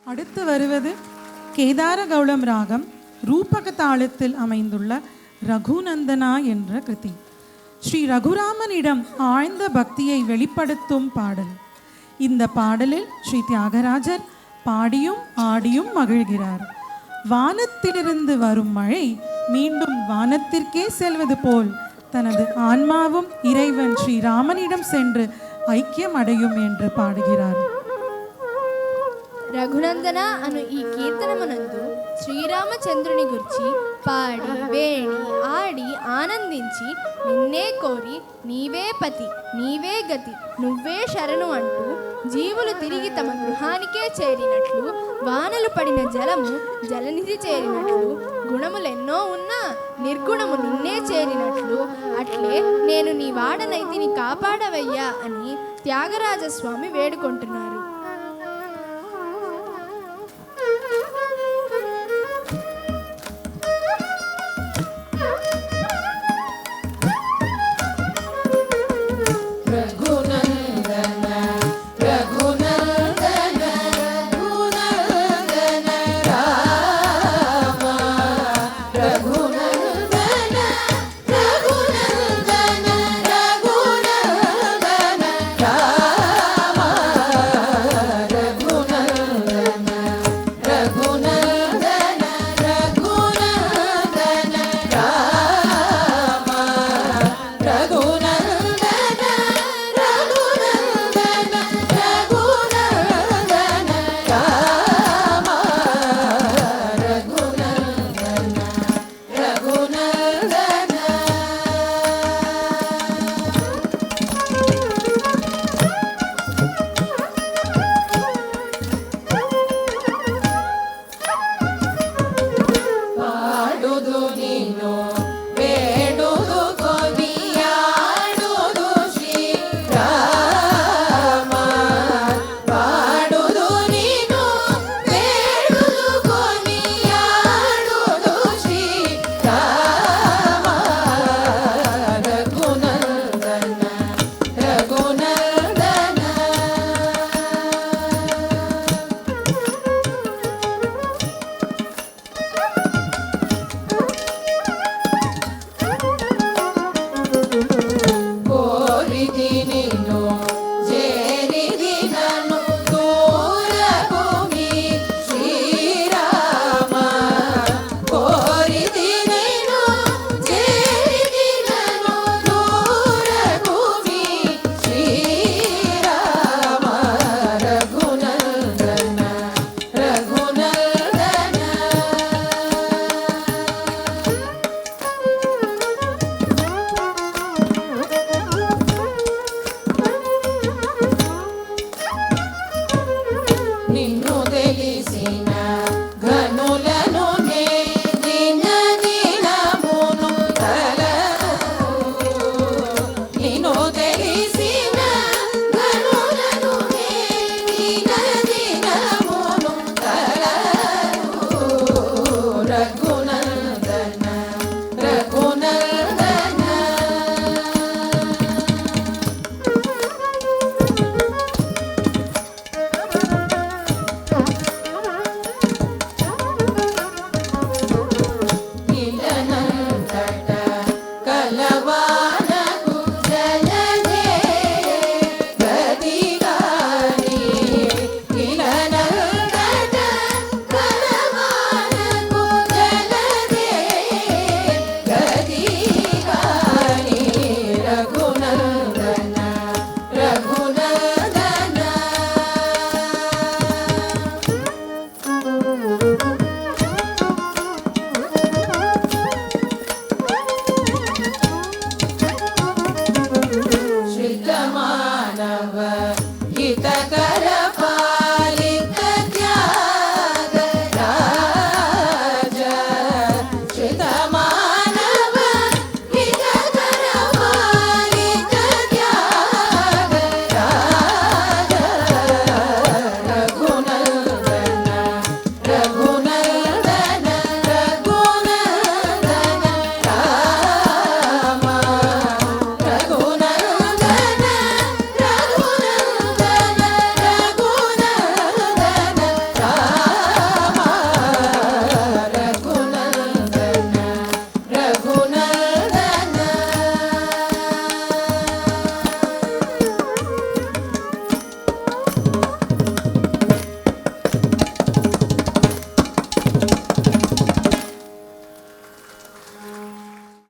அடுத்து வருவது கேதார கௌளம் ராகம் ரூபக தாளத்தில் அமைந்துள்ள ரகுநந்தனா என்ற கிருதி. ஸ்ரீ ரகுராமனிடம் ஆழ்ந்த பக்தியை வெளிப்படுத்தும் பாடல். இந்த பாடலில் ஸ்ரீ தியாகராஜர் பாடியும் ஆடியும் மகிழ்கிறார். வானத்திலிருந்து வரும் மழை மீண்டும் வானத்திற்கே செல்வது போல் தனது ஆன்மாவும் இறைவன் ஸ்ரீராமனிடம் சென்று ஐக்கியம் அடையும் என்று పాడుகிறார். రఘునందన అను ఈ కీర్తనమునందు శ్రీరామచంద్రుని గురించి పాడి వేణి ఆడి ఆనందించి నిన్నే కోరి నీవే పతి నీవే గతి నువ్వే శరణు అంటూ జీవులు తిరిగి తమ గృహానికే చేరినట్లు, వానలు పడిన జలము జలనిధి చేరినట్లు, గుణములెన్నో ఉన్నా నిర్గుణము నిన్నే చేరినట్లు, అట్లే నేను నీ వాడనైతిని కాపాడవయ్యా అని త్యాగరాజస్వామి వేడుకుంటున్నారు.